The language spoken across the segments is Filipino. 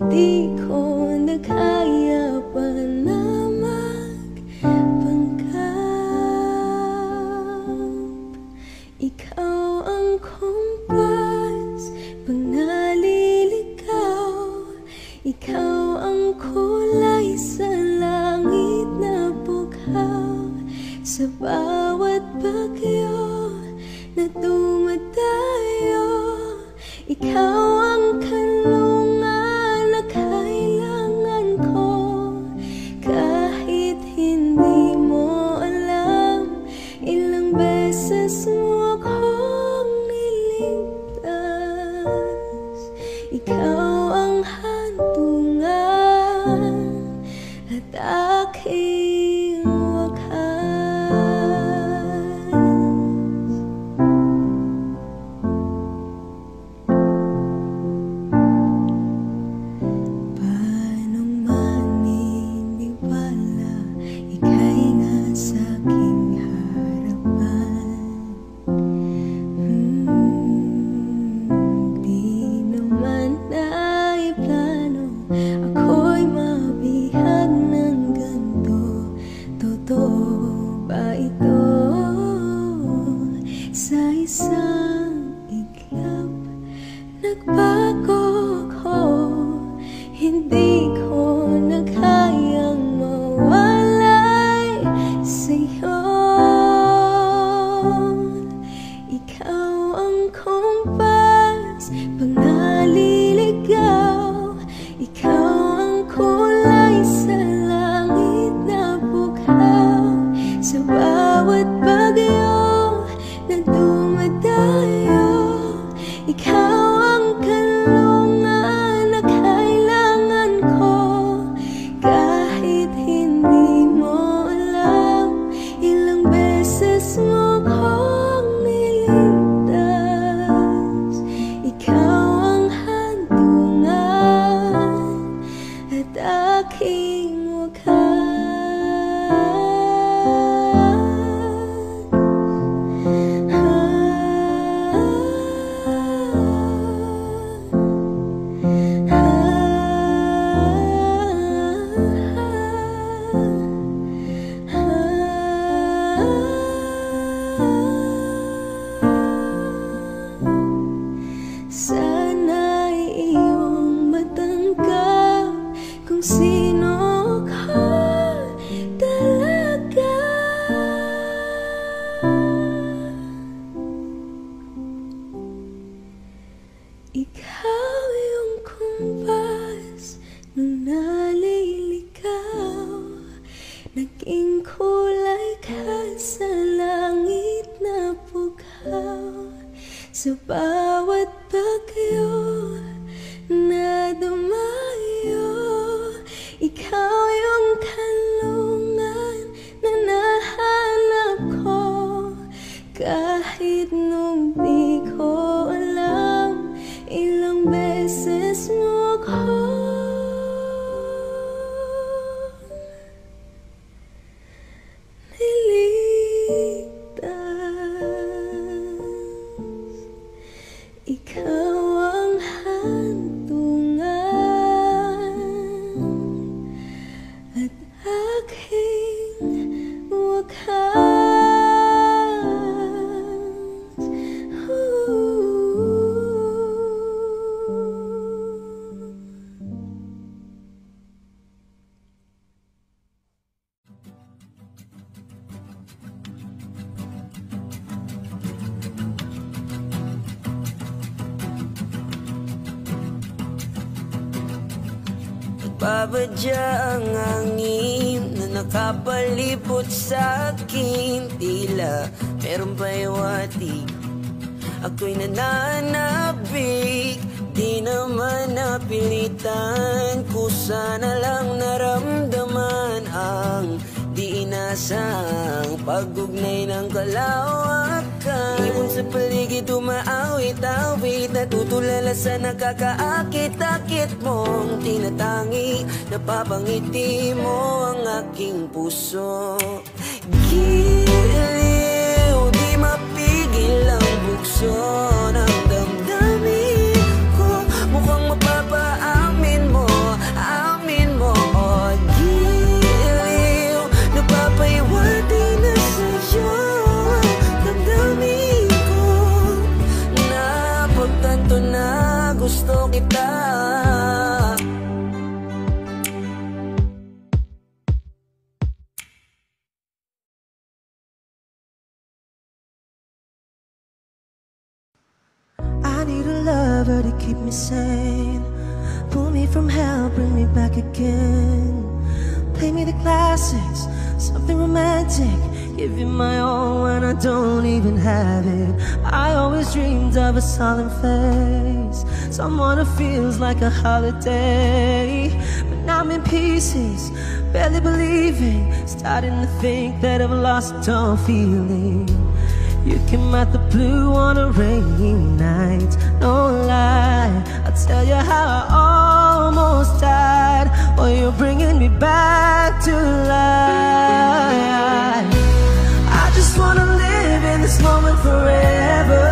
Hindi ko na kaya pa na magpanggap. Ikaw ang kompas pag naliligaw. Ikaw ang kulay sa langit na bughaw. Sa bawat bagyo na dumadayo, ikaw ang kanlungan na kailangan ko. Kahit hindi mo alam, ilang beses mo akong niligtas. Ikaw ang hantungan at aking nagbago ko. Hindi ko na kayang mawalay sa'yo. Ikaw ang kompas pag naliligaw. Ikaw ang kulay sa langit na bughaw. Sa bawat bagyo na dumadayo, ikaw ang kanlungan na kailangan ko. Kahit hindi mo alam, ilang beses mo akong niligtas. Ikaw ang hantungan at aking wakas. Sana'y iyong matanggap kung sino ka talaga. Ikaw yung kumpas nung naliligaw. Naging kulay ka sa langit na bughaw. Sa bawat bagyo na dumayo, ikaw yung kanlungan na nahanap ko. Kahit nung di ko alam, ilang beses mo ko ikaw ang hantungan at aking wakas. Babadya ang hangin na nakapalipot sa akin. Tila meron pa'y watig, ako'y nananabik. Di naman napilitan, kusana lang naramdaman ang di inasang pag-ugnay ng kalawakan. Ibon sa paligid umaawit-awit, natutulala sa nakakaakit-akit mong tinatangi. Napapangiti mo ang aking puso. Giliw, di mapigil ang bukso ng damdamin ko. Mukhang mapapaamin mo gusto kita. I need a lover to keep me sane. Pull me from hell, bring me back again. Play me the classics, something romantic. Give you my all when I don't even have it. I always dreamed of a solemn face, someone who feels like a holiday. But now I'm in pieces, barely believing, starting to think that I've lost all feeling. You came out the blue on a rainy night, no lie, I'll tell you how I almost died. Oh, you're bringing me back to life. I just wanna live in this moment forever,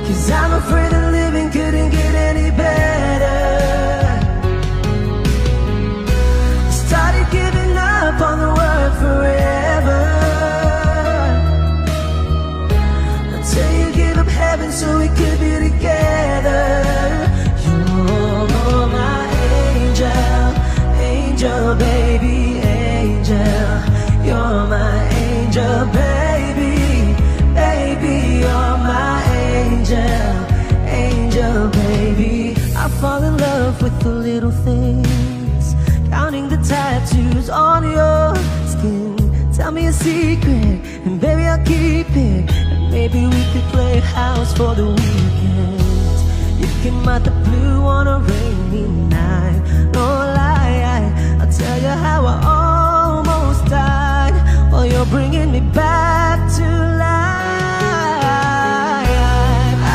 'cause I'm afraid that living couldn't get any better. I started giving up on the word forever, until you give up heaven so we could be together. You're my angel, angel baby, angel. You're my angel baby, baby. You're my angel, angel baby. I fall in love with the little things, counting the tattoos on your skin. Tell me a secret, and baby I'll keep it. And maybe we could play house for the weekend. You came out the blue on a rainy night, no lie, I'll tell you how I almost died. Oh, you're bringing me back to life.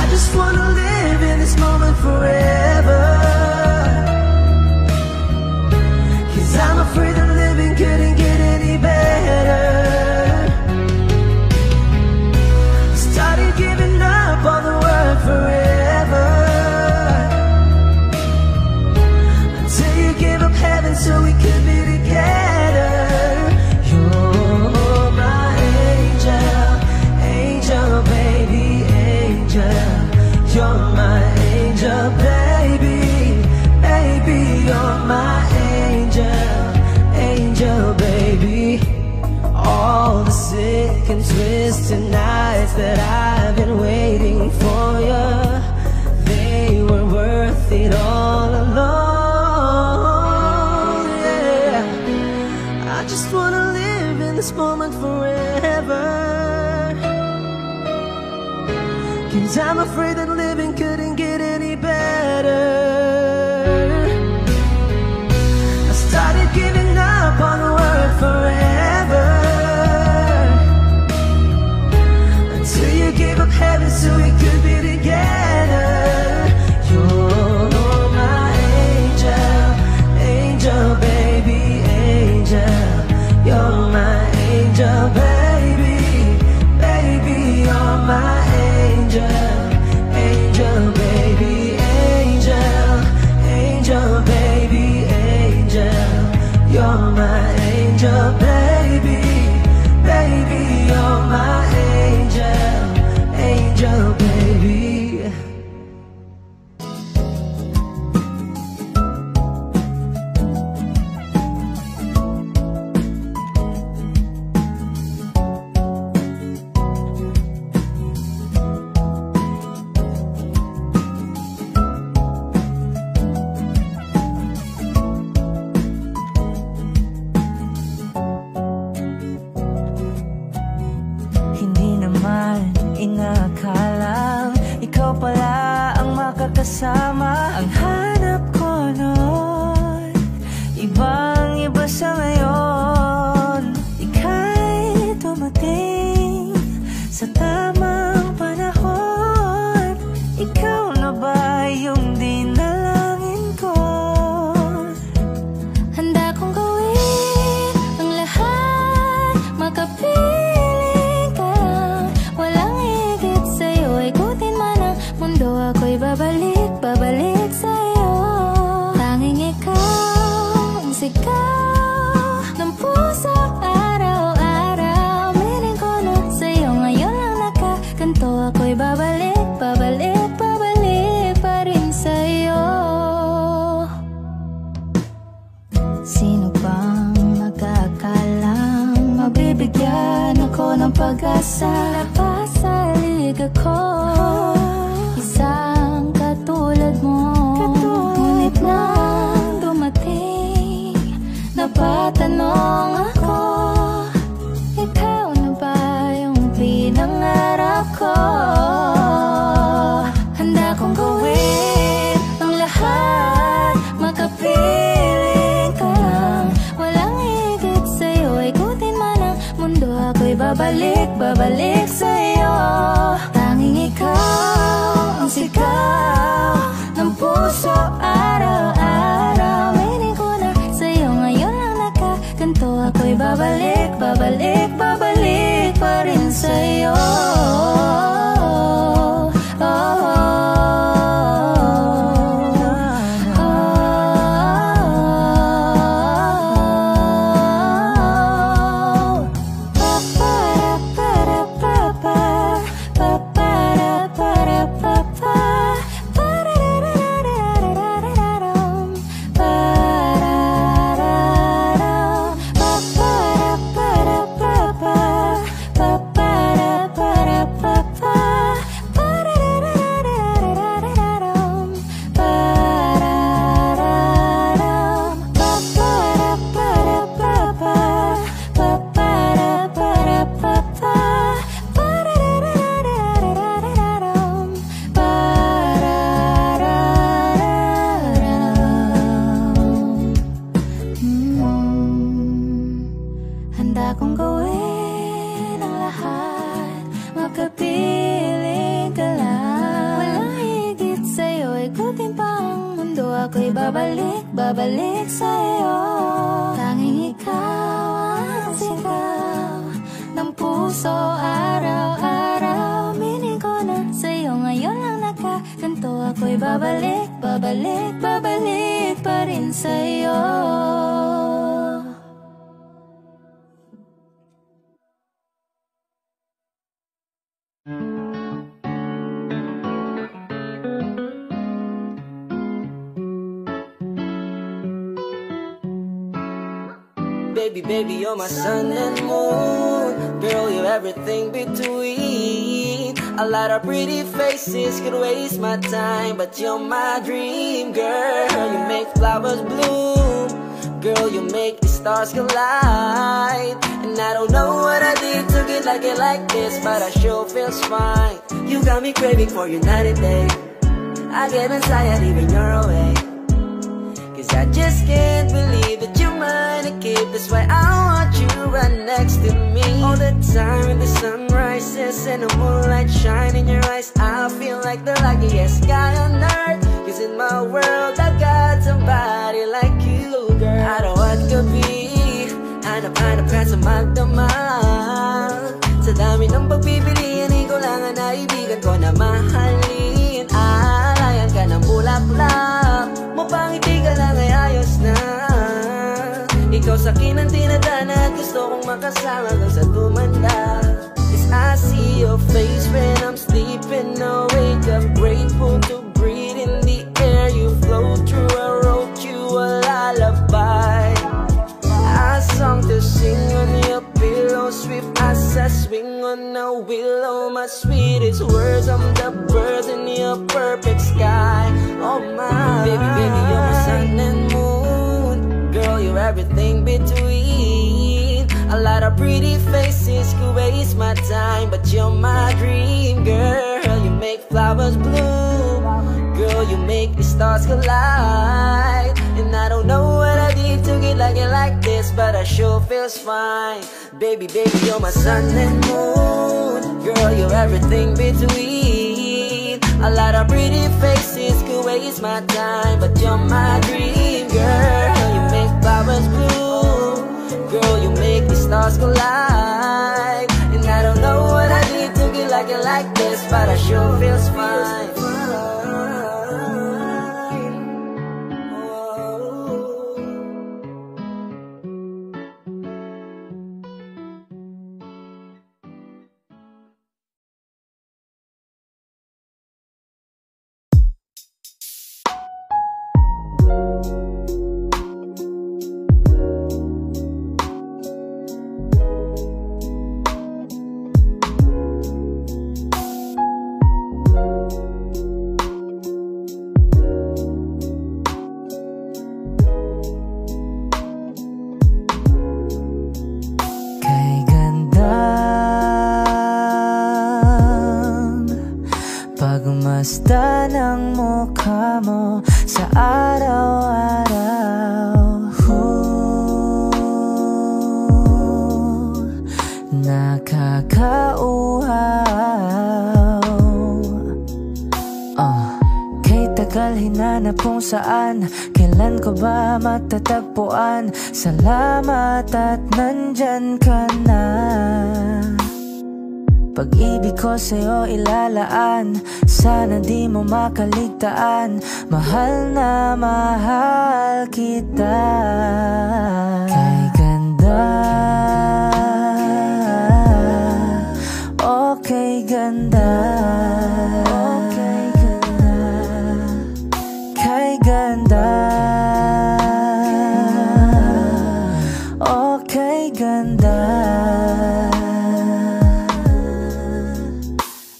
I just wanna live in this moment forever, 'cause I'm afraid that living couldn't get any better. Started giving up on the word forever, until you gave up heaven so we could be together. You're my angel, angel baby, angel. You're my angel baby, baby. You're my angel, angel baby. All the sick and twisted nights that I've been waiting for you, they were worth it all alone. Yeah, I just wanna live in this moment forever, 'cause I'm afraid that living couldn't get any better. I started giving up on the word forever, until you gave up heaven so we could be together. You're my angel, angel baby, angel. You're my angel baby, baby. You're my angel, angel baby, angel, angel baby, angel. You're my angel baby, baby. You're my angel, angel baby. Inakala ikaw pala ang makakasama. Ang hanap ko noon, ibang-iba sa ngayon. Ika'y dumating sa tamang panahon. Ikaw na ba yung dinalangin ko? Handa kong gawin ang lahat, makapiling ka. Walang higit sa'yo, ikutin man ang mundo. Ako'y babalik, babalik sa'yo. Tanging ikaw ang sigaw ng puso araw-araw. Miling ko na sa'yo, ngayon lang nakaganto. Ako'y babalik, babalik babalik sa'yo. Tanging ikaw ang sigaw ng puso araw-araw. Meaning ko na sa'yo ngayon lang nakaganto. Ako'y babalik, babalik, babalik pa rin sa'yo. Handa kong gawin ang lahat, makapiling ka lang. Walang higit sa'yo, ikutin pa ang mundo. Ako'y babalik, babalik sa'yo. Tanging ikaw ang sigaw ng puso araw-araw. Meaning ko na sa'yo ngayon lang nakaganto. Ako'y babalik, babalik, babalik pa rin sa'yo. Baby, baby, you're my sun and moon. Girl, you're everything between. A lot of pretty faces could waste my time, but you're my dream, girl. You make flowers bloom. Girl, you make the stars collide. And I don't know what I did to get like this, but I sure feels fine. You got me craving for you night and day. I get inside even you're away. Cause I just can't believe that you're mine to keep. That's why I want you right next to me all the time. When the sun rises and the moonlight shine in your eyes, I feel like the luckiest guy on earth. Cause in my world I got somebody like you, girl. I don't want to be hanap ka sa magdamag. Sa dami ng pagpipilian, ikaw lang ang naibigan ko na mahalin. Alayan ka ng bulaklak, mapangiti ka lang ay ayos na. Ikaw sa'kin ang tinadana at gusto kong makasama hanggang sa tumanda. Cause I see your face when I'm sleeping. I wake up grateful to breathe in the air you flow through. I wrote you a lullaby, a song to sing on your pillow, swift as I swing on a willow. My sweetest words, I'm the birds in your perfect sky. Oh my, baby, baby, you're my sun and moon. Girl, you're everything between. A lot of pretty faces could waste my time, but you're my dream, girl. You make flowers bloom. Girl, you make the stars collide. And I don't know what I did to get like this, but I sure feels fine. Baby, baby, you're my sun and moon. Girl, you're everything between. A lot of pretty faces could waste my time, but you're my dream, girl. You make flowers bloom. Girl, you make the stars collide. And I don't know what I did to get like this, but I sure feels fine. Pagmasta ng mukha mo sa araw-araw. Nakakatawa Kay tagal hinanap kung saan, kailan ko ba matatagpuan. Salamat at nandyan ka na. Pag-ibig ko sa'yo ilalaan, sana di mo makaligtaan. Mahal na mahal kita. Kay ganda, okay ganda, okay ganda. Kay ganda, okay ganda.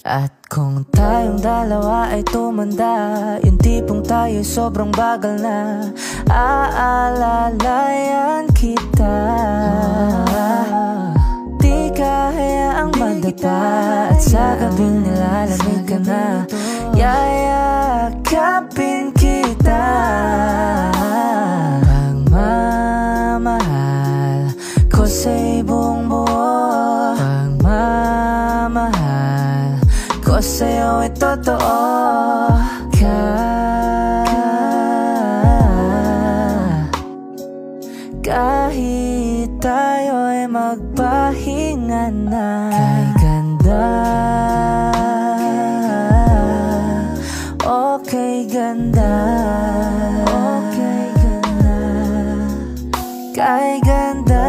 At kung tayong dalawa ay tumanda, yung tipong tayo sobrang bagal na, aalalayan kita. Di ka hayaang madapa, at sa gabing nilalamig ka na, yayakapin kita. Pagmamahal ko sa'y buong buo, pagmamahal ko sa'yo ay totoo. Kahit tayo ay magpahinga na. Kay ganda, okay ganda, okay ganda. Kay ganda,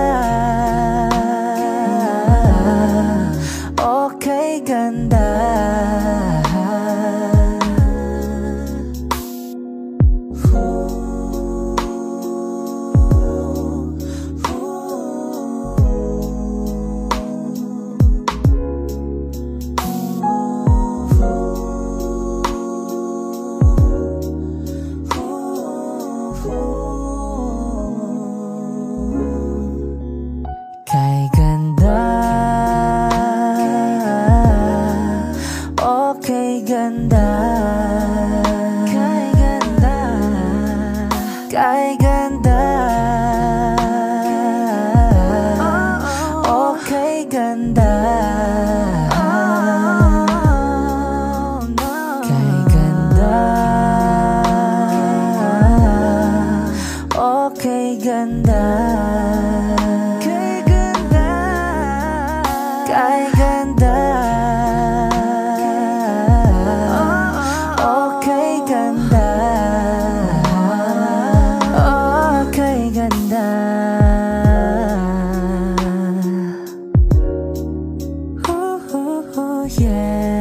okay ganda. Kay ganda, okay ganda, kay ganda, kay ganda, okay ganda, kay ganda, okay ganda. Kay ganda, okay ganda, okay ganda. Yeah.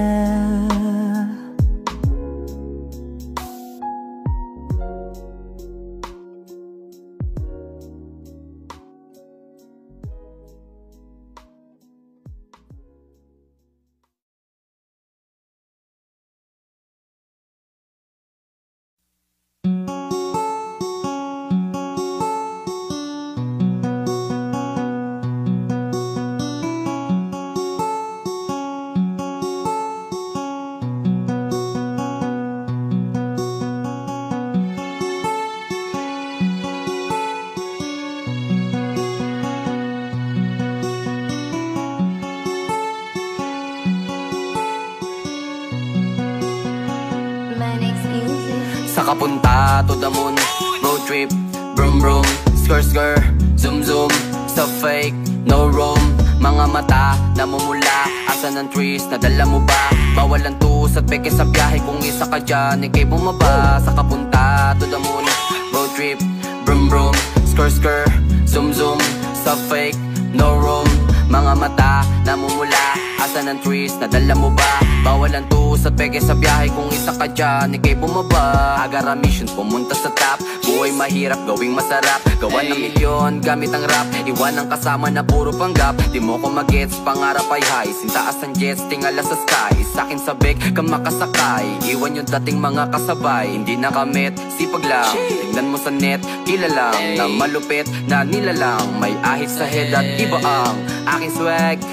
Saka punta to the moon, road trip, brum brum, skr skr, zoom zoom, sa fake, no room. Mga mata namumula, asan ang trees, nadala mo ba? Bawal ang tus at peke sa biyahe, kung isa ka dyan, ikay bumaba. Saka punta to the moon, road trip, brum brum, skr skr, zoom zoom, sa fake, no room. Mga mata namumula, asan ang trees, nadala mo ba? Bawal ang tus at peke sa biyahe, kung isa ka dyan, ikay bumaba. Agara mission, pumunta sa top, buhay mahirap, gawing masarap. Gawa ng milyon, gamit ang rap, iwan ang kasama na puro panggap. Di mo ko magets, pangarap ay high, sintaas ang jets, tingala sa sky. Sa'kin sabik, ka makasakay, iwan yung dating mga kasabay. Hindi nakamit, sipag lang, tignan mo sa net, kilalang na malupit na nilalang. May ahit sa head at iba ang aking swag,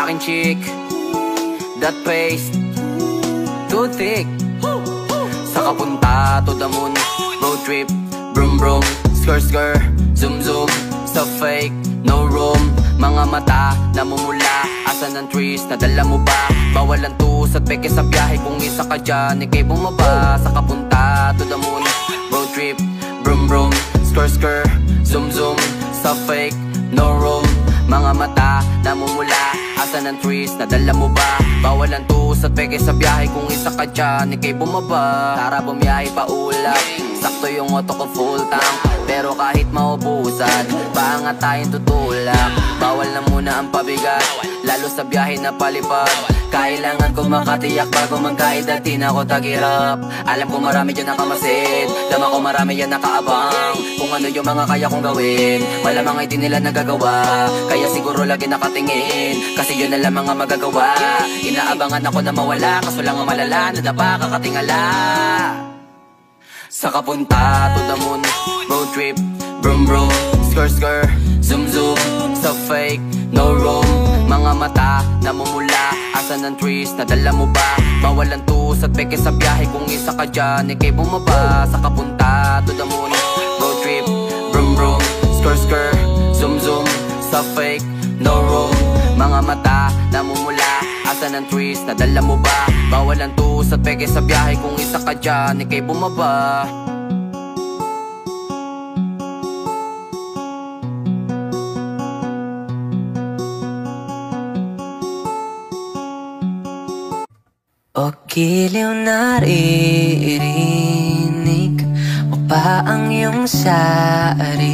aking chick, that pace, too thick. Saka punta to the moon, road trip, brum brum, skr skr, zoom zoom, sa fake, no room. Mga mata namumula, asan ang trees, nadala mo ba? Bawal ang tus at peke sa biyahe, kung isa ka dyan, ikay bumaba. Sa kapunta to the moon, road trip, brum brum, skr skr, zoom zoom, sa fake, no room. Mga mata namumula, asan ang trees, nadala mo ba? Bawal ang tus at peke sa biyahe, kung isa ka dyan, ikay bumaba. Tara bumiyahe pa ulap, sakto yung auto ko full tank. Pero kahit maubusan, paangat tayong tutulak. Bawal na muna ang pabigat, lalo sa biyahe na palipad. Kailangan ko makatiyak bago magkaid at di na ako tagirap. Alam ko marami dyan nakamasid, dama ko marami yan nakaabang. Kung ano yung mga kaya kong gawin, malamang ay di nila nagagawa. Kaya siguro lagi nakatingin, kasi yun na lang mga magagawa. Inaabangan ako na mawala, kaso lang ang malala, nadapa kakatingala. Sa kapunta to the moon, road trip, brum brum, skr skr, zoom zoom, sa fake, no room. Mga mata namumula, asan ang trees, nadala mo ba? Bawal ang tus at peke sa biyahe, kung isa ka dyan, ikay bumaba. Sa kapunta to the moon, road trip, brum brum, skr skr, zoom zoom, sa fake, no room. Mga mata namumula, asan ang trees, nadala mo ba? Bawal ang tus at peke sa biyahe, kung isa ka dyan, ikay bumaba. O giliw naririnig mo pa ang iyong sarili?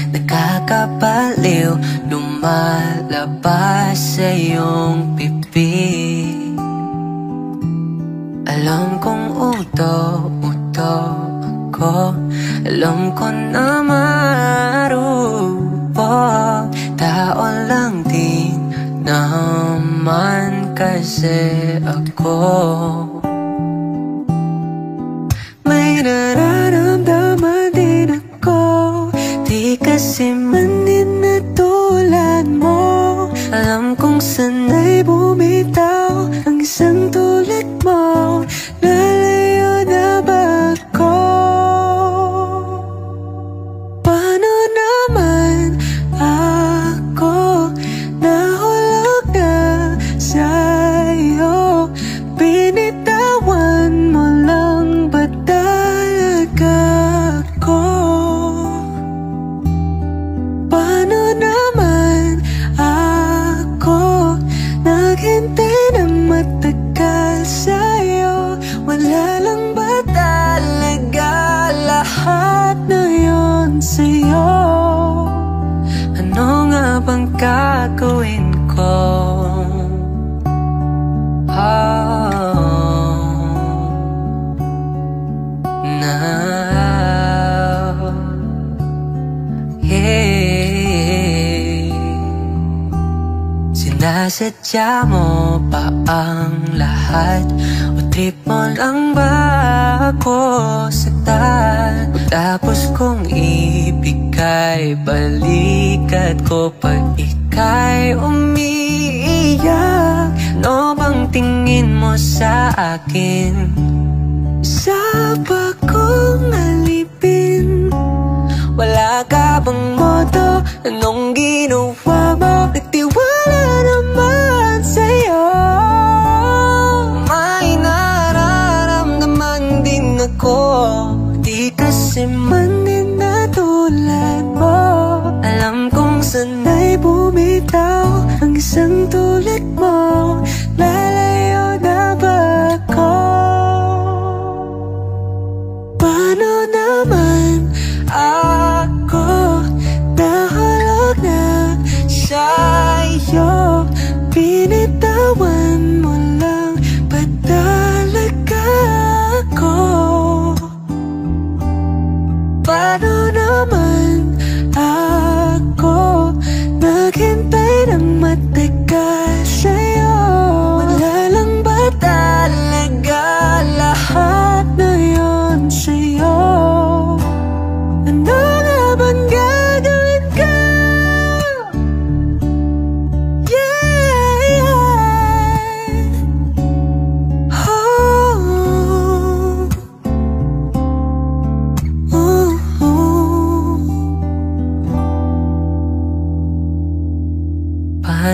Nakakabaliw, lumalabas sa iyong bibig. Alam kong uto-uto ako, alam ko na marupok. Tao lang din naman kasi ako. May nararamdaman din ako, di kasi manin na tulad mo. Alam kong sanay bumitaw ang isang tulad mo. Lalayo na ba ako? Paano naman ako nahulog na sa'yo? Binitawan mo lang ba talaga ako? Paano naman ako naghintay ng matagal sa'yo? Wala lang ba talaga lahat na yun sa'yo? Ano nga bang gagawin ko? Now, yeah. Sinasadya mo pa ang lahat, o trip mo lang ba ako saktan? Tapos kong ibigay balikat ko pag ika'y umiiyak. Ano bang tingin mo sa akin? Isa ba kong alipin? Wala ka bang moto? Anong ginawa mo? Nagtiwala naman sa'yo. May nararamdaman din ako, di kasi manin na tulad mo. Alam kong sanay bumitaw ang isang tulad mo. Lalayo na ba ako? Paano naman ako nahulog na sa'yo? Binitawan mo lang ba talaga ako?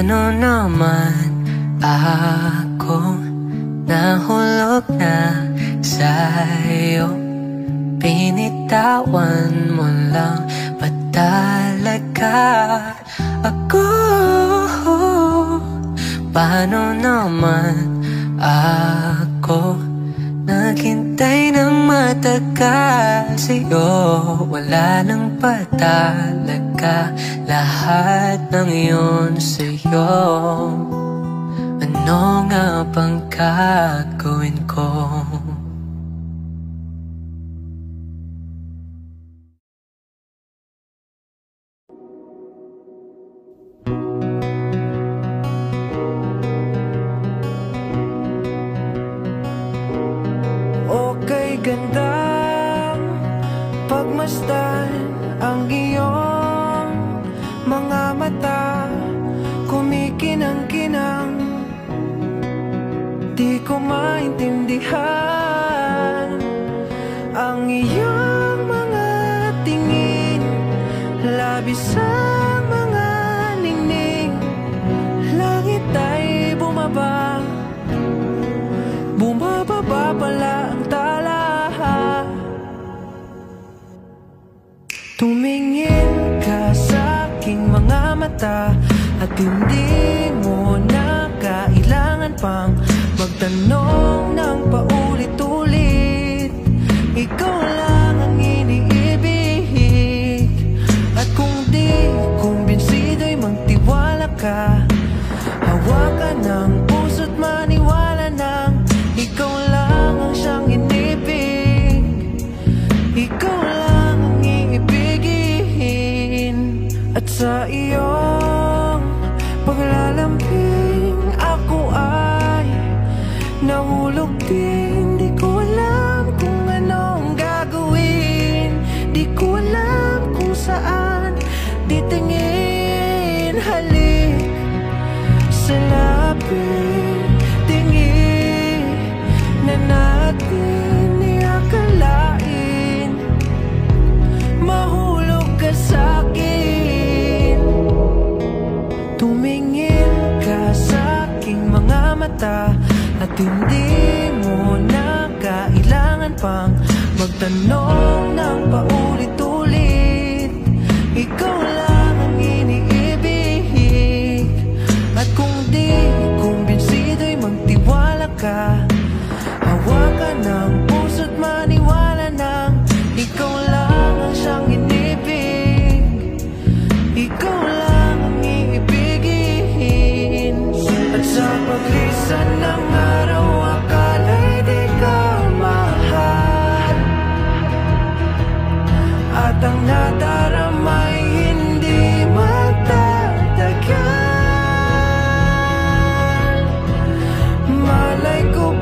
Paano naman ako nahulog na sa'yo? Pinitawan mo lang ba talaga ako? Paano naman ako naghintay ng matagal sa'yo? Wala nang patalaga, lahat ng iyon sa'yo. Ano nga bang gagawin ko? Okay, gandang pagmasdan ang iyong mga mata, kumikinang-kinang. Di ko maintindihan ang iyong mga tingin, labis ang mga ningning. Langit ay bumaba, bumababa pala ang tala. Tumingin ka sa aking mga mata at hindi mo na kailangan pang magtanong ng paulit-ulit. Ikaw lang ang iniibig, at kung di kumbinsido'y magtiwala ka. Hawakan ng puso't maniwala nang ikaw lang ang siyang inibig. Ikaw lang ang iibigin, at sa iyong paglalambing ako ay nahulog din. Di ko alam kung anong gagawin, di ko alam kung saan titingin. Halik sa lapit, tingin na natin iakalain. Mahulog ka sa'kin. Tumingin ka sa aking mga mata at hindi mo na kailangan pang magtanong ng paulit-ulit. Ikaw lang ang iniibig, at kung di kumbinsido'y magtiwala ka. Hawakan ng puso't maniwala nang ikaw lang ang siyang inibig. Ikaw lang ang iibigin, at sa paglisan ng araw akala'y di ka mahal, at ang nadarama'y hindi magtatagal. Malay ko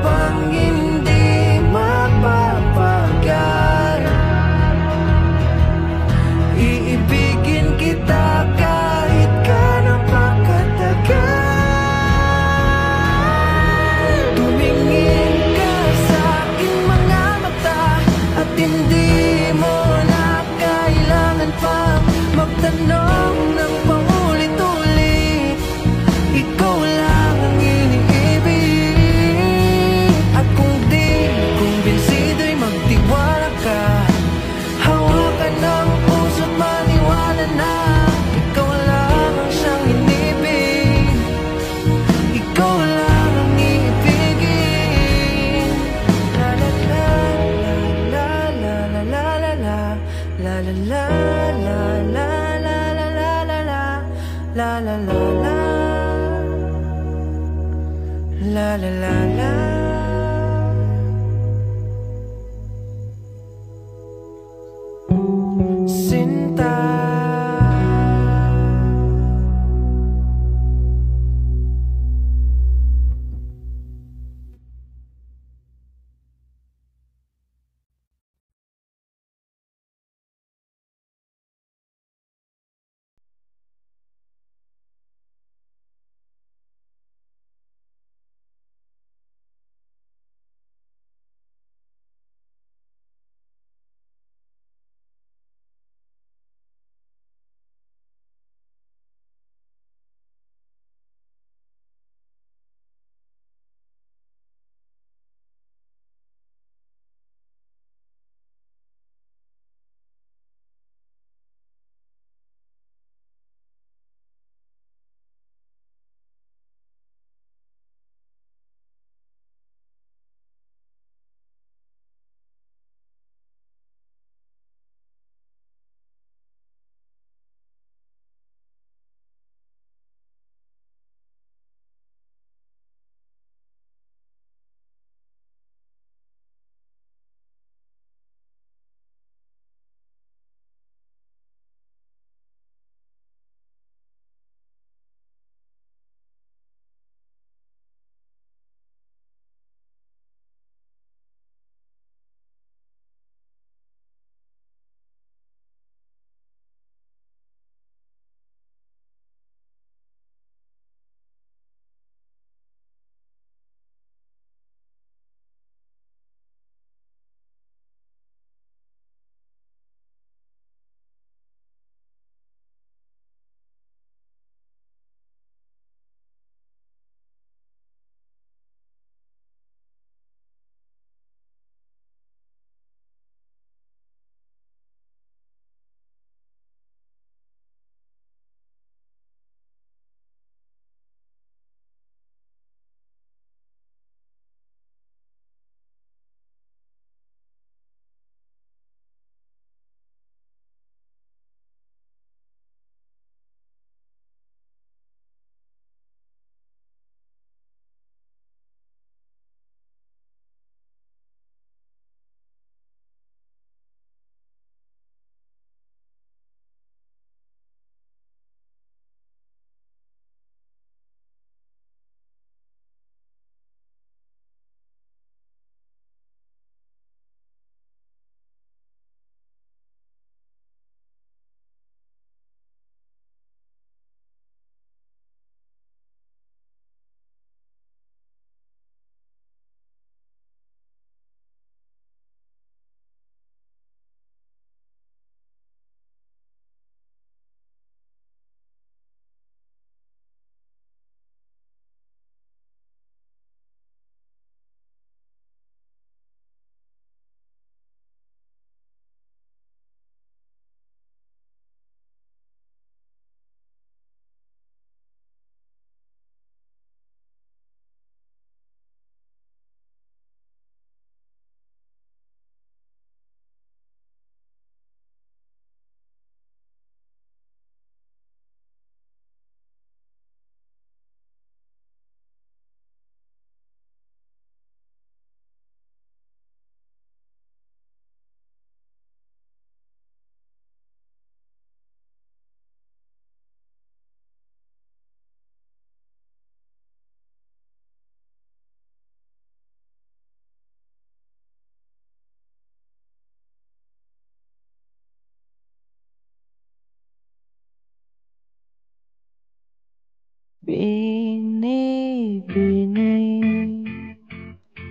Binibini.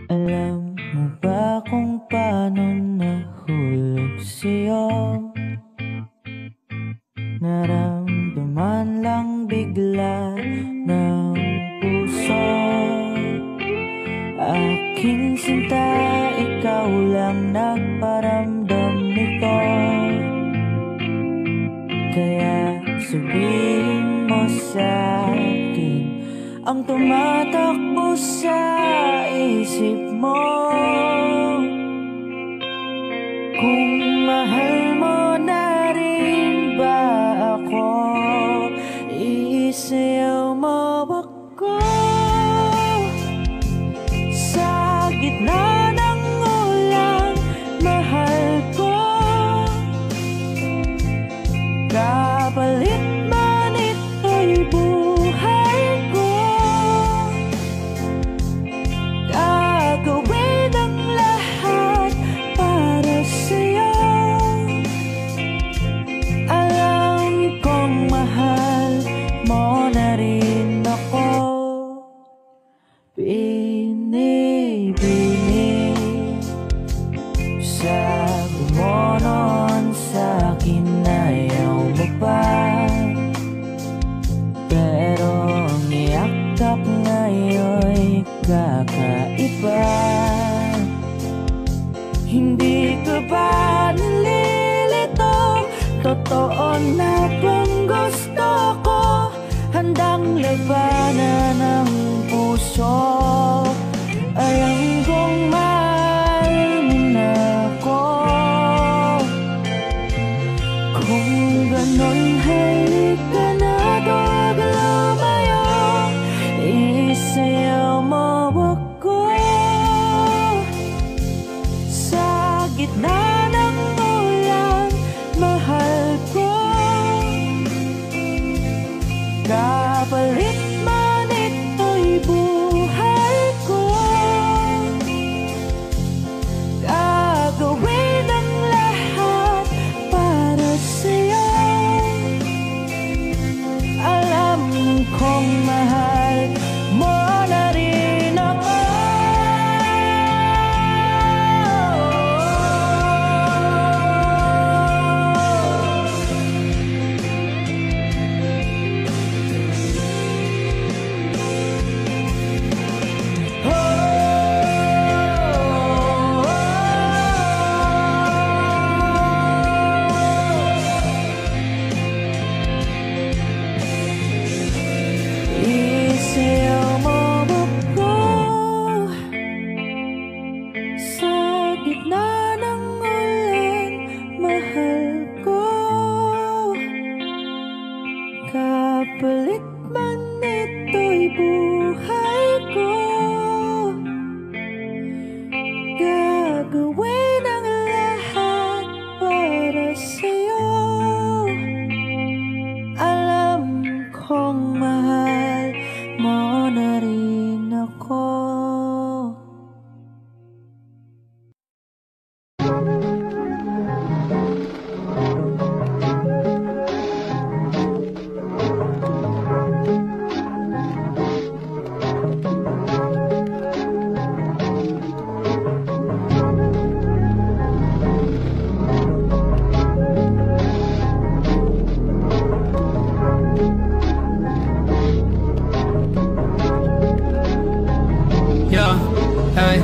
Alam mo ba kung paano nahulog sa'yo? Naramdaman lang bigla ng puso. Aking sinta, ikaw lang nagparamdam nito. Kaya sabihin mo sa'kin ang tumatakbo sa isip mo. Kung mahal mo na rin ba ako, isayaw mo ako sa gitna ng ulan. Mahal ko, kapalit man ito'y buhay ko. Gagawin ang lahat para sa'yo. Alam kong mahal mo na rin ako. Binibini. Sabi mo noon sa'kin ayaw mo pa, pero ang yakap ngayon'y kakaiba. Hindi ka ba nalilito? Totoo na bang gusto ko? Handang labanan ng puso. Alam kong mahal mo na ako. Kung ganon, halika na, huwag lumayo. Isayaw mo ako sa gitna ng ulan. Mahal ko, kapalit man ito'y buhay ko. Gagawin ang lahat para sa'yo. Alam kong mahal mo na rin ako. Isayaw mo ako sa gitna ng ulan. Mahal ko, kapalit man ito'y buhay ko. Gagawin ang lahat para sa'yo. Alam kong mahal mo na rin ako. Yeah, hey,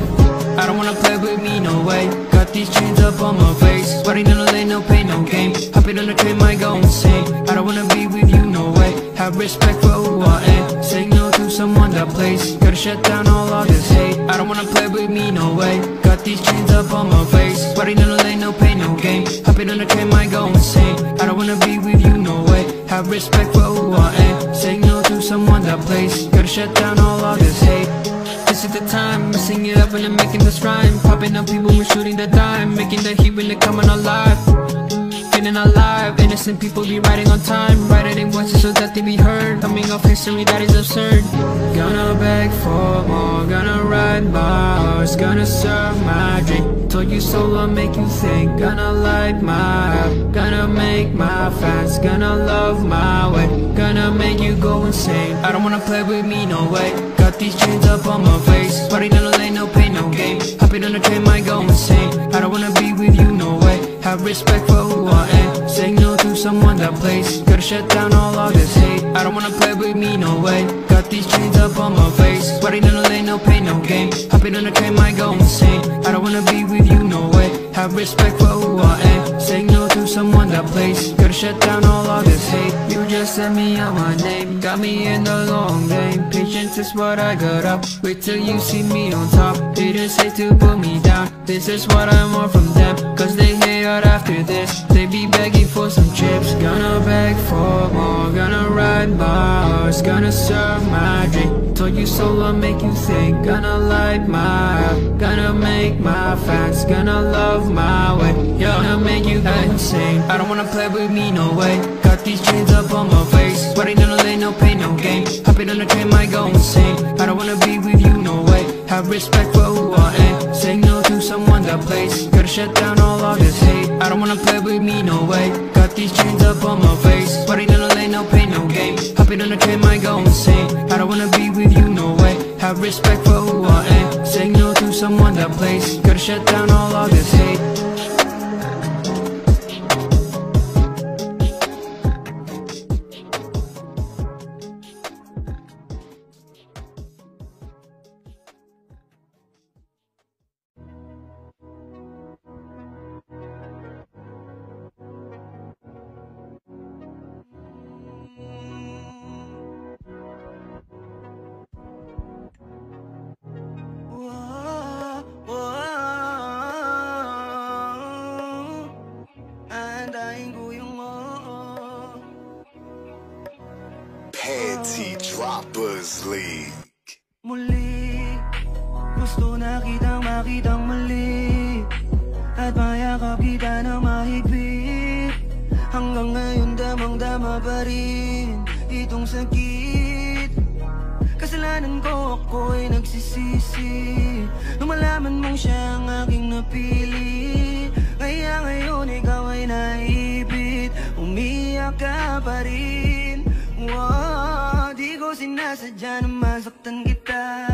I don't wanna play with me, no way. Got these chains up on my face, riding in the lane, no pain, no game. Hopping on the train, might go insane. I don't wanna be with you, no way. Have respect for who I am. Say no to someone that plays. Gotta shut down all of this hate. I don't wanna play with me, no way. Got these chains up on my face, riding in the lane, no pain, no game. Hopping on the train, might go insane. I don't wanna be with you, no way. Have respect for who I am. Say no to someone that plays. Gotta shut down all of this hate. This is the time, messing it up when I'm making this rhyme. Popping up people, we're shooting the dime. Making the heat when they're coming alive. Feeling alive, innocent people be riding on time. Writing in voices so that they be heard. Coming off history that is absurd. Gonna beg for more, gonna ride my horse, gonna serve my drink. Told you so I'll make you think. Gonna light my up, gonna make my fans, gonna love my way, gonna make you go insane. I don't wanna play with me, no way. Got these chains up on my face, party down the lane, no pain, no game. Hopping on the train, might go insane. I don't wanna be with you, no way. Have respect for who I am. Say no to someone that plays. Gotta shut down all this hate. I don't wanna play with me, no way. Got these chains up on my face, party down the lane, no pain, no game. Hopping on the train, might go insane. I don't wanna be with you, no way. Have respect for who I am. Say no to someone that plays. Gotta shut down all this hate. You just sent me out my name, got me in the long game. Patience is what I got up. Wait till you see me on top. Haters hate to put me down. This is what I want from them, cause they hate out after this. They be begging for some chips. Gonna beg for more, gonna ride my horse, gonna serve my drink. Told you so I'll make you think. Gonna light my up, gonna make my fans, gonna love my way, yeah. Gonna make you go insane. I don't wanna play with me, no way. Got these chains up on my face, party down the lane, no pain, no game. Hopping on the train, might go insane. I don't wanna be with you, no way. Have respect for who I am. Say no to someone that plays. Gotta shut down all this hate. I don't wanna play with me, no way. Got these chains up on my face, party down the lane, no pain, no game. Hopping on the train, might go insane. I don't wanna be with you, no way. Have respect for who I am. Say no to someone that plays. Gotta shut down all this hate. Panty Droppers League. Muli, gusto na kitang makitang muli, at mayakap kita na mahigpit. Hanggang ngayon damang-dama pa rin itong sakit. Kasalanan ko, ako'y nagsisisi nung malaman mong siya ang aking napili. Kaya ngayon ikaw ay naipit, umiyak ka pa rin. Wow, di ko sinasadya na masaktan kita.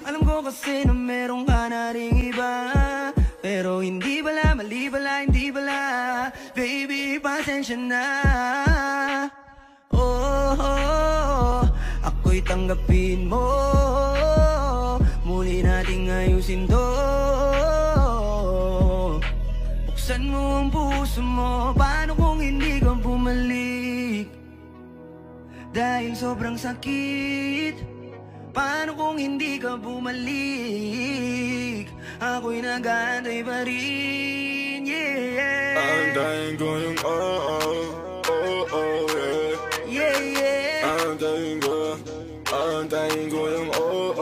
Alam ko kasi na meron ka na ring iba, pero hindi bala, mali bala, hindi bala. Baby, pasensya na. Oh, ako'y tanggapin mo. Muli nating ayusin to. Buksan mo ang puso mo. Paano kung hindi ka bumalik? Dahil sobrang sakit. Paano kung hindi ka bumalik? Ako'y nag-aantay pa rin, yeah. Antayin ko yung yeah. Yeah. Antayin ko yung yeah. Antayin ko yung yeah.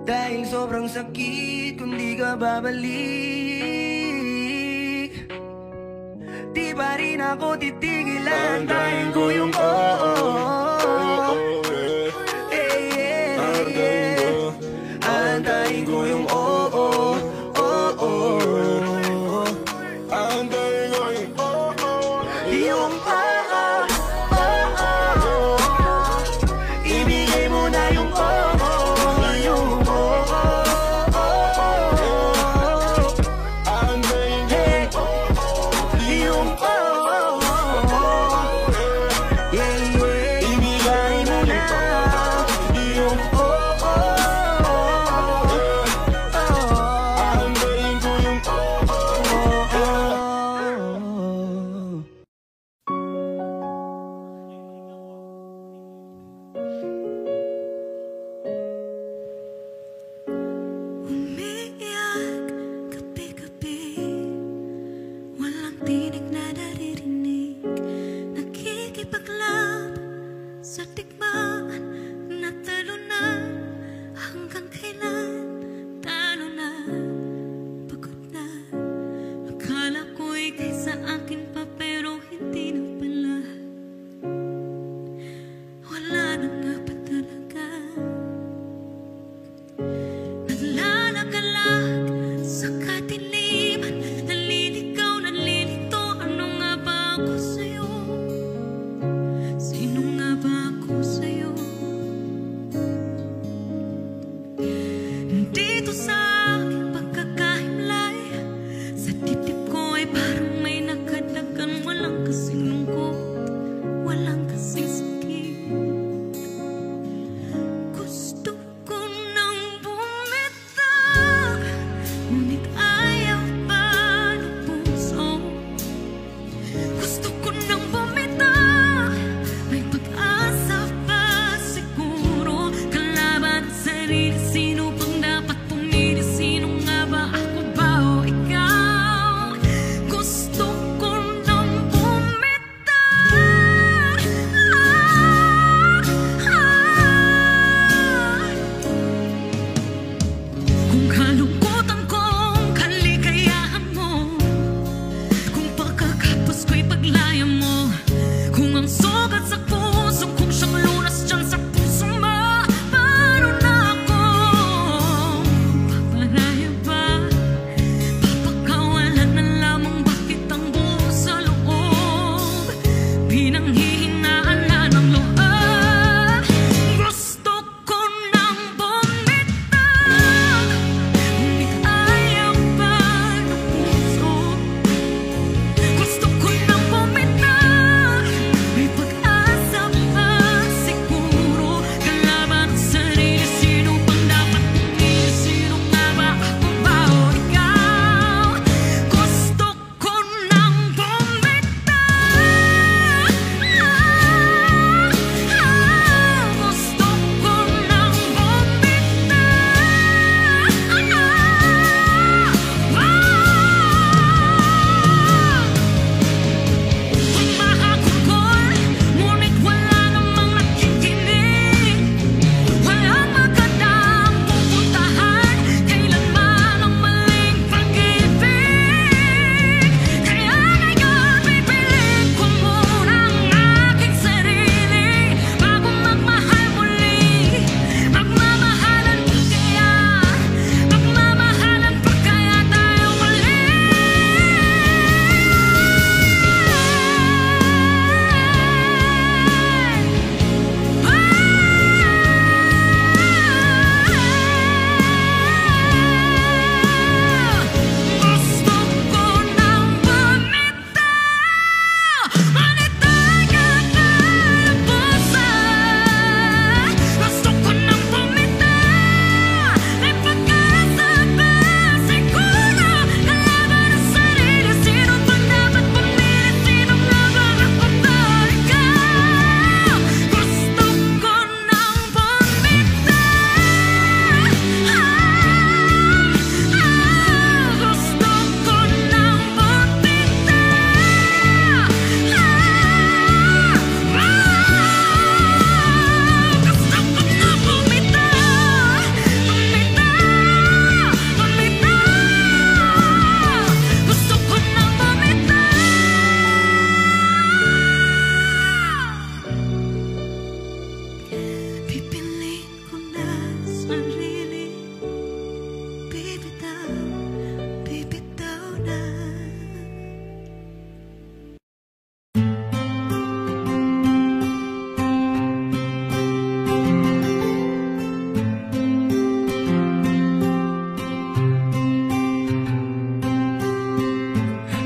Dahil sobrang sakit kung di ka babalik, di pa rin ako titigilan. Antayin ko yung antayin ko yung antayin ko yung ibigay mo na yung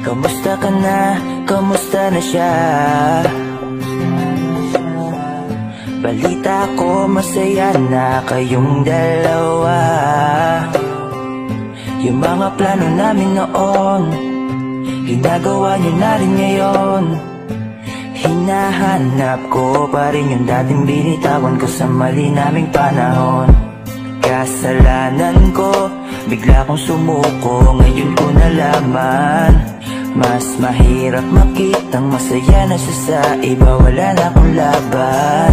Kamusta ka na? Kamusta na siya? Balita ko masaya na kayong dalawa. Yung mga plano namin noon, ginagawa niyo na rin ngayon. Hinahanap ko pa rin yung dating binitawan ko sa mali naming panahon. Kasalanan ko, bigla kong sumuko, ngayon ko nalaman. Mas mahirap makitang masaya na siya sa iba, wala na akong laban.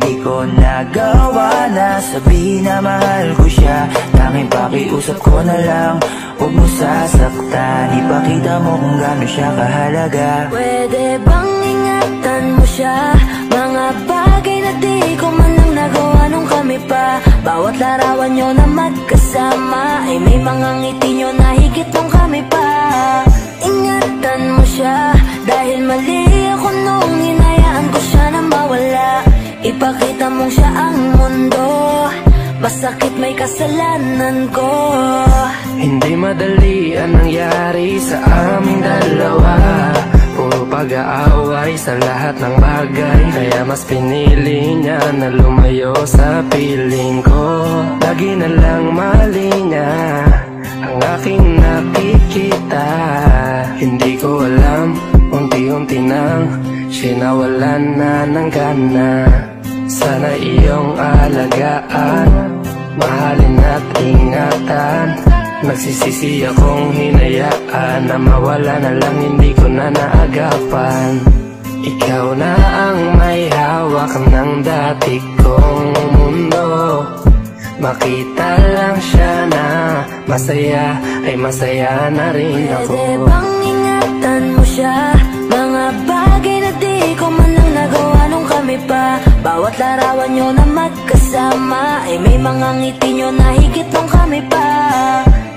Di ko nagawa na sabihin na mahal ko siya. Tanging pakiusap ko na lang, huwag mo sasaktan. Ipakita mo kung gaano siya kahalaga. Pwede bang ingatan mo siya? Mga bagay na di ko man lang nagawa nung kami pa. Bawat larawan nyo na magkasama ay may mga ngiti nyo na higit nung kami pa. Ingatan mo siya, dahil mali ako nung hinayaan ko siya na mawala. Ipakita mong siya ang mundo, masakit may kasalanan ko. Hindi madali ang nangyari sa aming dalawa. Puro pag-aaway sa lahat ng bagay, kaya mas pinili niya na lumayo sa piling ko. Lagi na lang mali niya ang aking nakikita. Hindi ko alam, unti-unti nang sinawalan na ng gana. Sana iyong alagaan, mahalin at ingatan. Nagsisisi akong hinayaan na mawala na lang, hindi ko na naagapan. Ikaw na ang may hawak ng dati kong mundo. Makita lang siya na masaya, ay masaya na rin ako. Pwede bang ingatan mo siya? Mga bagay na di ko man lang nagawa nung kami pa. Bawat larawan nyo na magkasama ay may mga ngiti nyo na higit nung kami pa.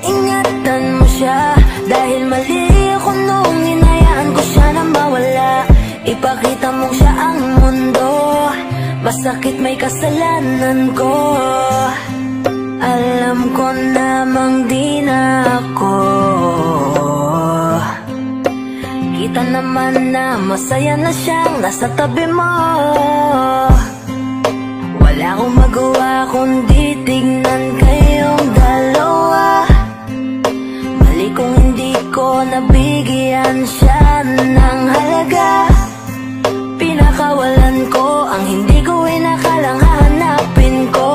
Ingatan mo siya, dahil mali ako nung hinayaan ko siya na mawala. Ipakita mong siya ang mundo, masakit may kasalanan ko. Alam ko namang di na ako. Kita naman na masaya na siyang nasa tabi mo. Wala akong magawa kundi tignan kayong dalawa. Mali kung hindi ko nabigyan siya ng halaga. Pinakawalan ko ang hindi ko inakalang hahanapin ko.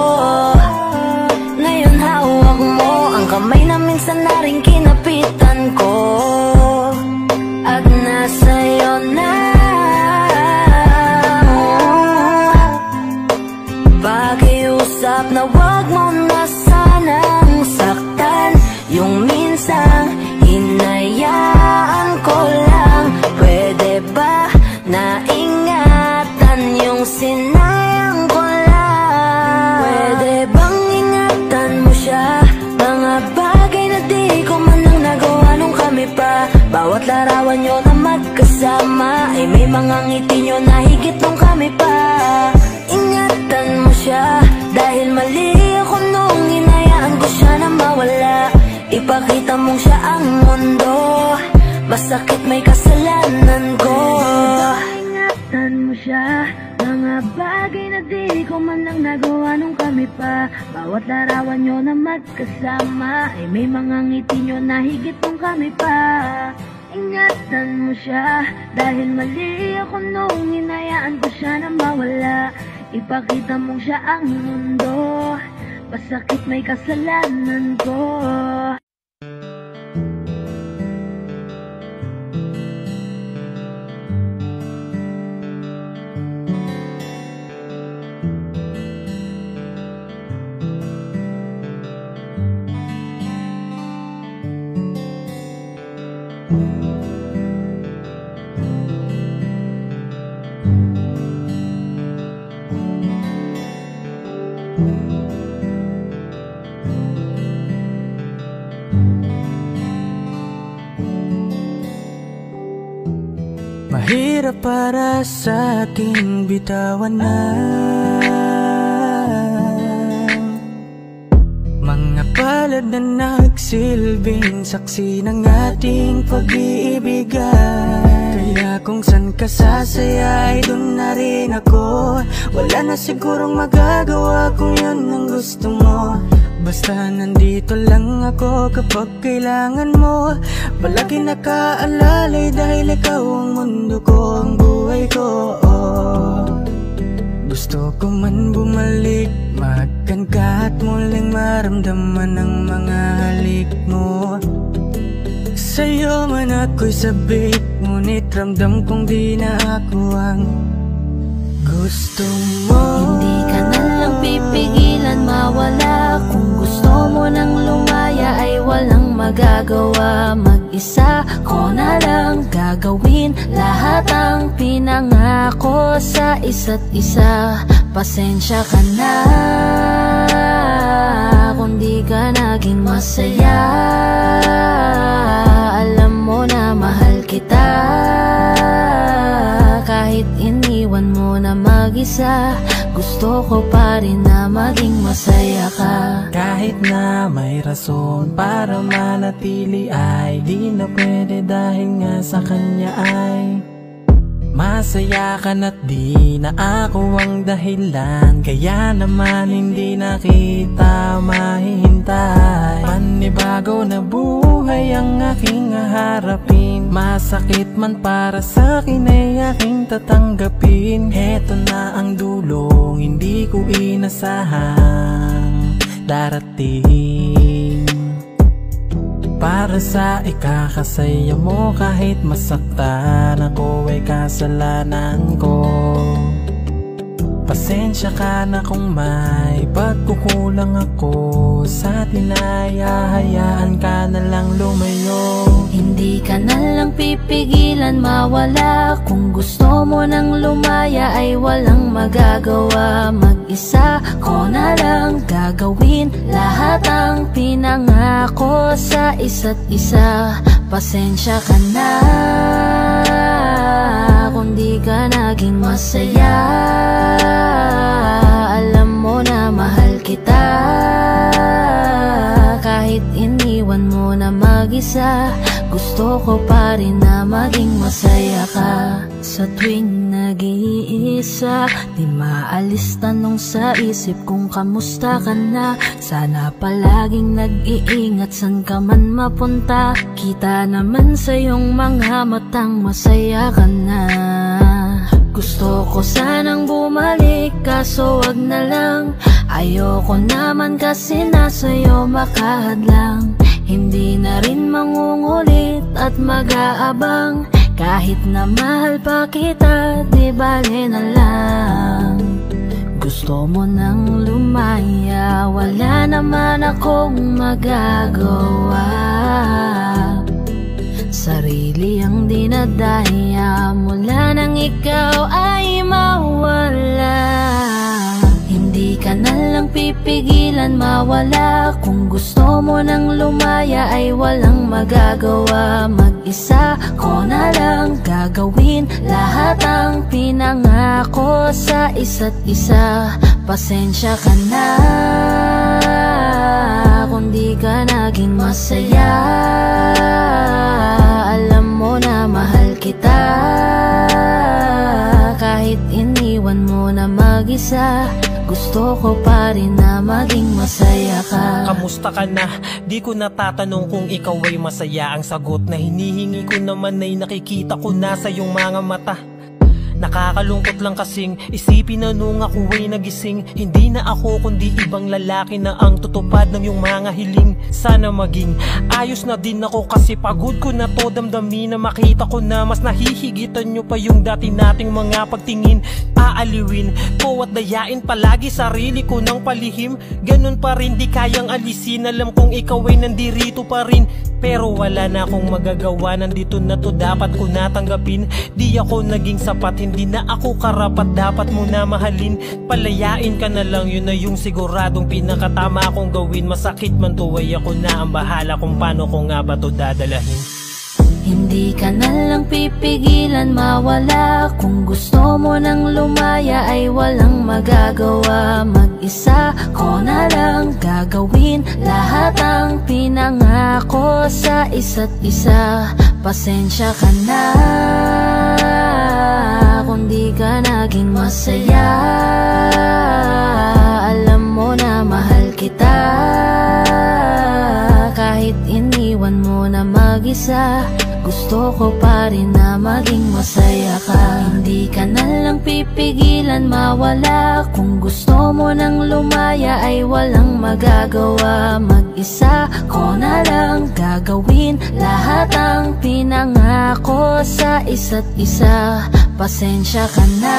Ngayon hawak mo ang kamay na minsan na rin kinapitan ko. At nasa'yo na pakiusap na wag mo na sanang saktan. Yung minsang hinayaan ko lang. Pwede ba na ingatan yung sinayang ko lang? Pwede bang ingatan mo siya? Mga bagay na di ko man lang nagawa nung kami pa. Bawat larawan nyo na magkasama ay may mga ngiti nyo na higit nung kami pa. Ingatan mo siya, dahil mali ako nung hinayaan ko siya na mawala. Ipakita mong siya ang mundo, masakit may kasalanan ko. Ingatan mo siya, mga bagay na di ko man lang nagawa nung kami pa. Bawat larawan nyo na magkasama ay may mga ngiti nyo na higit nung kami pa. Ingatan mo siya, dahil mali ako nung hinayaan ko siya na mawala. Ipakita mong siya ang mundo, masakit may kasalanan ko. Mahirap para sa aking bitawan na Mga palad na nagsilbing saksi ng ating pag-iibigan. Kaya kung san ka sasaya ay dun na rin ako. Wala na sigurong magagawa kung yun ang gusto mo. Basta nandito lang ako kapag kailangan mo. Palagi nakaalalay dahil ikaw ang mundo ko, ang buhay ko. Gusto ko man bumalik, makan ka at muling maramdaman ang mga halik mo. Sa'yo man ako'y sabik, ngunit ramdam kong di na ako ang gusto mo. Hindi ka na lang pipigilan mawala. Kung gusto mo nang lumaya ay walang magagawa. Mag-isa ko na lang gagawin lahat ang pinangako sa isa't isa. Pasensya ka na kung di ka naging masaya. Alam mo na mahal kita. Kahit iniwan mo na mag-isa, gusto ko pa rin na maging masaya ka. Kahit na may rason para manatili ay di na pwede dahil nga sa kanya ay masaya ka na't di na ako ang dahilan. Kaya naman hindi na kita mahihintay. Panibago na buhay ang aking haharapin. Masakit man para sa'kin ay aking tatanggapin. Heto na ang dulong hindi ko inasahang darating. Para sa ikakasaya mo kahit masaktan ako ay kasalanan ko. Pasensya ka na kung may pagkukulang ako sa tinaya. Hayaan ka na lang lumayo. Hindi ka na lang pipigilan mawala. Kung gusto mo nang lumaya ay walang magagawa. Mag-isa ko na lang gagawin lahat ang pinangako sa isa't isa. Pasensya ka na kung di ka naging masaya. Alam mo na mahal kita. Kahit iniwan mo na mag-isa, gusto ko pa rin na maging masaya ka. Sa tuwing nag-iisa, di maalis tanong sa isip kung kamusta ka na. Sana palaging nag-iingat san ka man mapunta. Kita naman sa iyong mga matang masaya ka na. Gusto ko sanang bumalik kaso wag na lang. Ayoko naman kasi nasa'yo makahadlang. Hindi na rin mangungulit at mag-aabang. Kahit na mahal pa kita, di bale na lang. Gusto mo nang lumaya, wala naman akong magagawa. Sarili ang dinadaya mula nang ikaw ay mawala. Hindi ka na lang pipigilan mawala. Kung gusto mo nang lumaya ay walang magagawa. Mag-isa ko na lang gagawin lahat ang pinangako sa isa't isa. Pasensya ka na kung di ka naging masaya. Alam mo na mahal kita. Kahit iniwan mo na mag-isa, gusto ko pa rin na maging masaya ka. Kamusta ka na? Di ko natatanong kung ikaw ay masaya. Ang sagot na hinihingi ko naman ay nakikita ko na sa iyong mga mata. Nakakalungkot lang kasing isipin na nung ako ay nagising, hindi na ako kundi ibang lalaki na ang tutupad ng iyong mga hiling. Sana maging ayos na din ako kasi pagod ko na to damdamin na makita ko na mas nahihigitan nyo pa yung dati nating mga pagtingin. Aaliwin ko at dayain palagi sarili ko ng palihim. Ganun pa rin di kayang alisin. Alam kong ikaw ay nandirito pa rin, pero wala na akong magagawa. Nandito na to, dapat ko natanggapin. Di ako naging sapat, hindi na ako karapat. Dapat mo na mahalin. Palayain ka na lang, yun na yung siguradong pinakatama kong gawin. Masakit man to ay ako na ang bahala kung paano ko nga ba to dadalahin. Hindi ka na lang pipigilan mawala. Kung gusto mo nang lumaya ay walang magagawa. Mag-isa ko na lang gagawin lahat ang pinangako sa isa't isa. Pasensya ka na kung di ka naging masaya. Alam mo na mahal kita, kahit iniwan mo na mag-isa. Gusto ko pa rin na maging masaya ka. Hindi ka na lang pipigilan mawala. Kung gusto mo nang lumaya ay walang magagawa. Mag-isa ko na lang gagawin lahat ang pinangako sa isa't isa. Pasensya ka na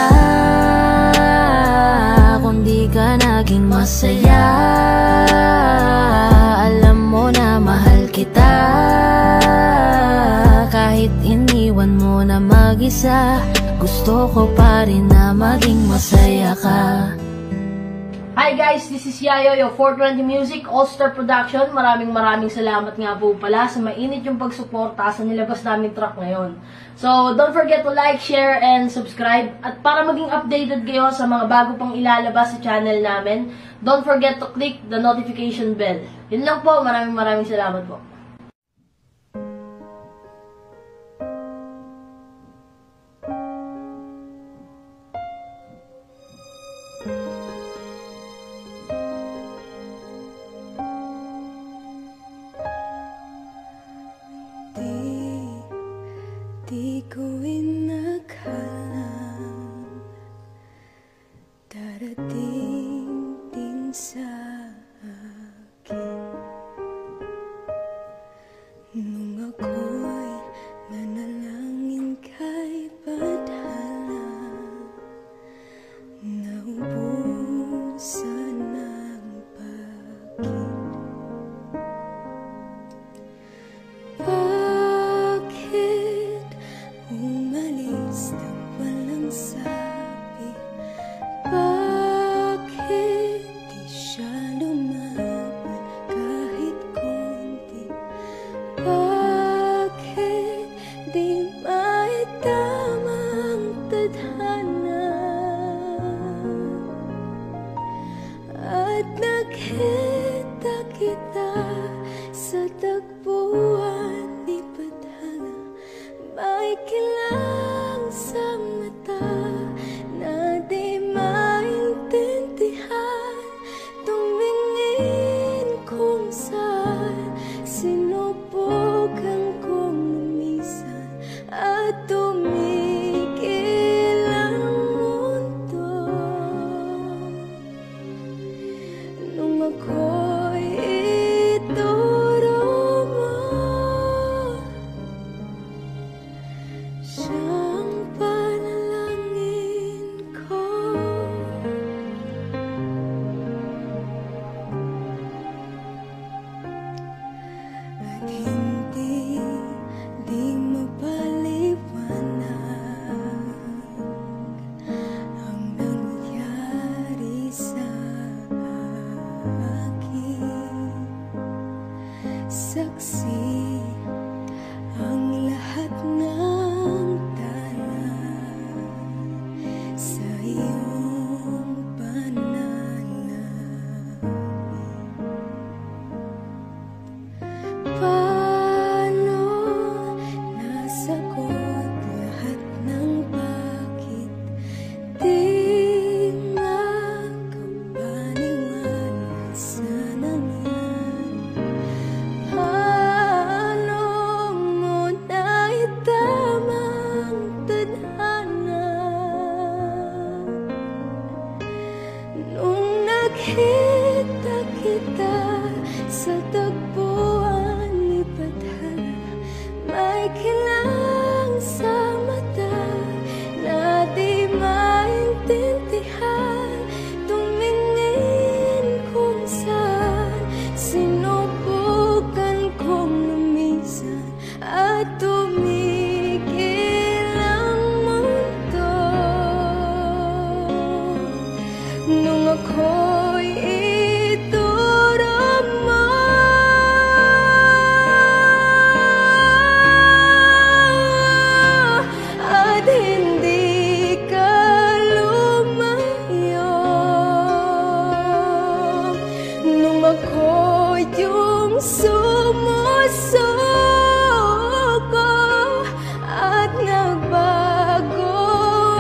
kung di ka naging masaya. Alam mo na mahal kita, kahit iniwan mo na mag-isa. Gusto ko pa rin na maging masaya ka. Hi guys, this is Yayo, your 420 Music, All-Star Production. Maraming salamat nga po pala sa mainit yung pagsuporta sa nilabas namin track ngayon. So, don't forget to like, share, and subscribe. At para maging updated kayo sa mga bago pang ilalabas sa channel namin, don't forget to click the notification bell. Yun lang po, maraming salamat po. Di ko inakalang darating din sa akin nung ako'y nanalangin kay Badhala. Naubusan ng pagkit. Umalis nang walang sabi. Bakit di siya lumaban kahit konti? Bakit di maitama ang tadhana? At nakita kita sa tagpuan ni Badhala. May kilang sa mata na di maintindihan. Tumingin kung saan sinubukan kong lumisan at tumigil ang mundo. Nung ako'y ituro mo siyang panalangin ko. At hindi di mapaliwanag ang nangyari sa akin. Saksi ang lahat ng tanan sa iyong panalangin. Paano nasagot lahat ng bakit di makapaniwala sa nangyari? Paano mo naitama ang tadhana nung nakita kita sa tagpuan ni Badhala? May kilang sa mata na di maintindihan. Tumingin kung saan sinubukan kong lumisan at tumigil ang mundo. Nung ako'y ituro mo sumusuko at nagbago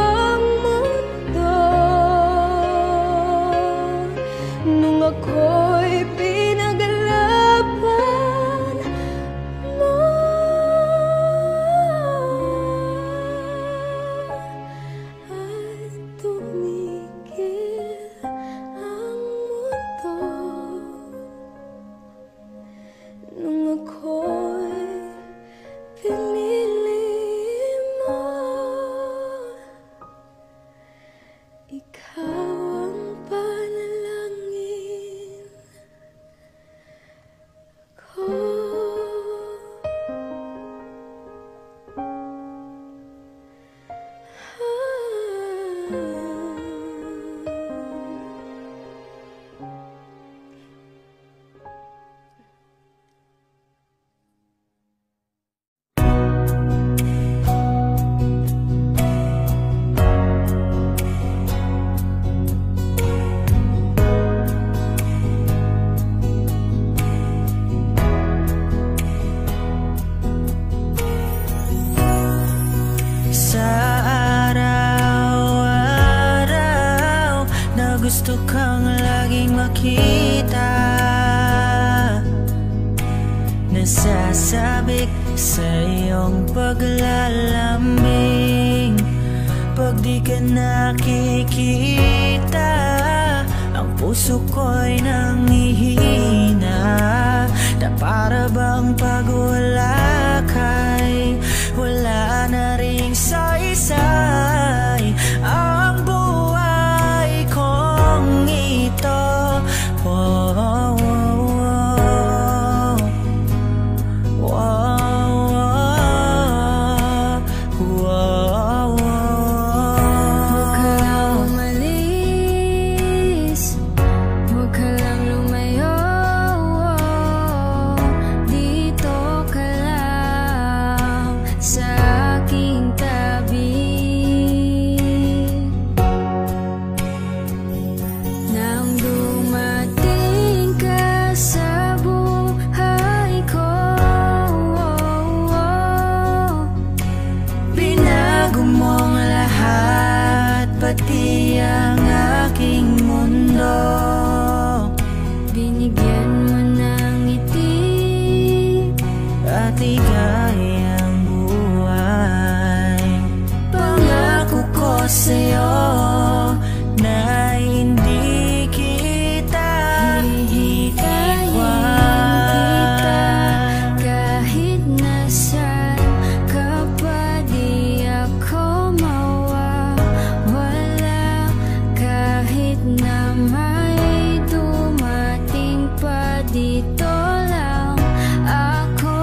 ang mundo nung ako'y pinaglaban mo. At tumigil ang mundo nung ako'y pinili mo. Ikaw ang panalangin ko. Sa araw-araw na gusto kang laging makita, nasasabik sa iyong paglalambing. Pag di ka nakikita, ang puso ko'y nangihina, na para bang pag wala ka'y wala na ring saysay ang buhay kong ito. Oh, oh, oh, oh, oh, oh, Huwag ka lang umalis, huwag ka lang lumayo, dito ka lang sa aking tabi. Nang dumating ka sa buhay ko, binago mong lahat, pati ang aking mundo. binigyan mo ng ngiti, At ligayang buhay. Pangako ko sa'yo na hindi kita iiwan. kahit nasaan ka pa di ako mawawala, kahit na may dumating pa dito lang ako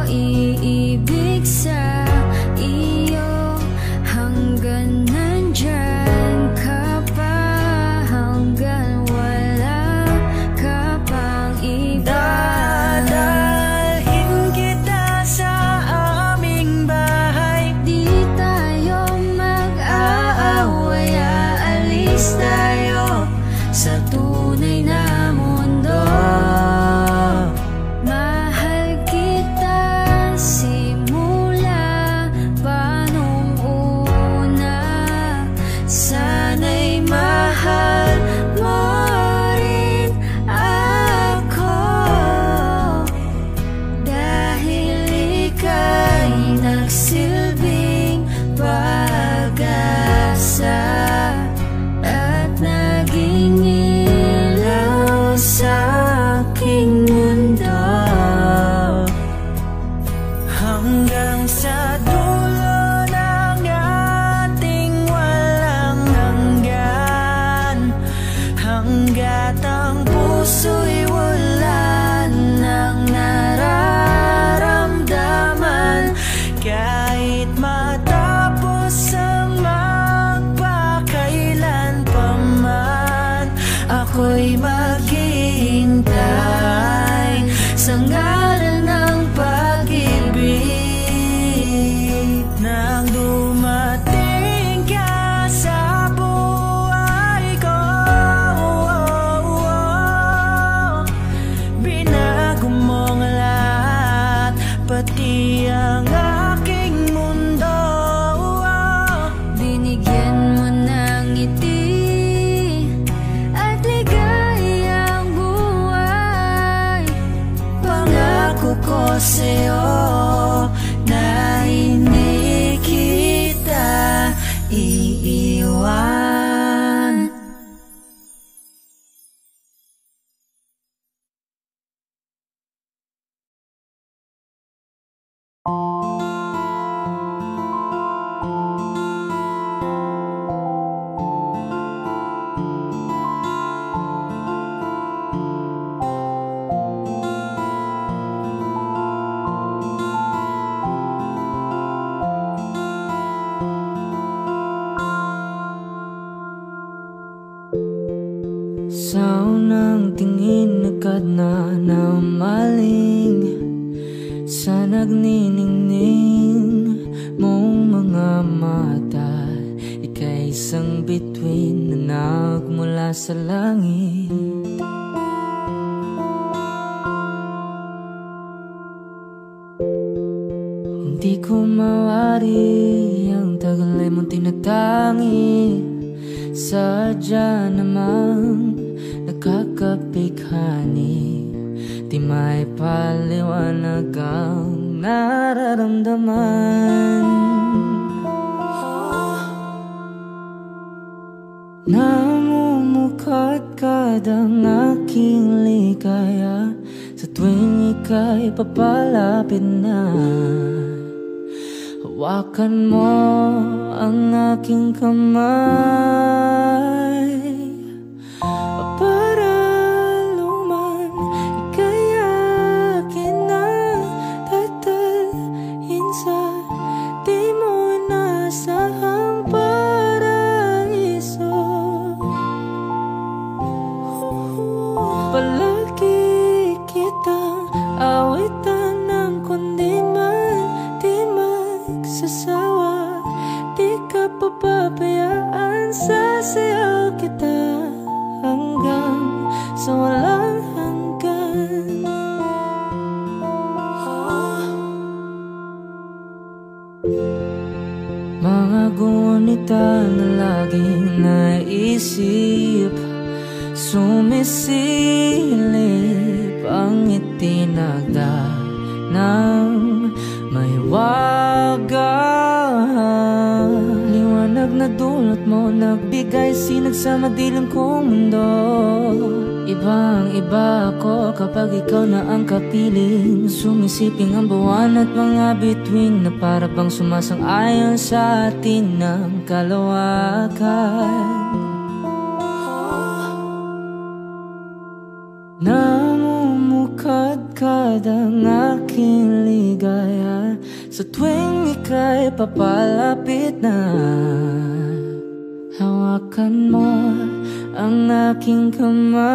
iibig sa iyo hanggang nandyan ka pa, hanggang wala ka pang iba. Dadalhin kita sa aming bahay. Di tayo mag-aaway, aalis tayo sa tunay na mundo. pati ang aking mundo. Binigyan mo ng ngiti at ligayang buhay. Pangako ko sa'yo na hindi kita iiwan. Sa unang tingin agad na namaling sa nagniningning mong mga mata. Ika'y isang bituin na nagmula sa langit. Hindi ko mawari ang tagal ay mong tinatangi. Sadya namang nakakapighani, di may paliwanag ang nararamdaman. Namumukadkad ang aking ligaya sa tuwing ika'y papalapit na. Hawakan mo ang aking kamay para luman ika'y akin na tatalhin sa di mo inasahang paraiso. Palagi kitang awitan ng kundi man di magsasawa. Di ka papabayaan, sasayaw kita hanggang sa walang hanggan. Mga gunita na laging naisip, sumisilip ang itinagda ng may wagang liwanag na dulot mo, nagbigay sinag sa madilim kong mundo. Ibang iba ako kapag ikaw na ang kapiling, sumisiping ang buwan at mga bituin na para bang sumasang-ayon sa atin ng kalawakan. Namumukadkad ang aking ligaya sa tuwing ika'y papalapit na. Hawakan mo ang aking kamay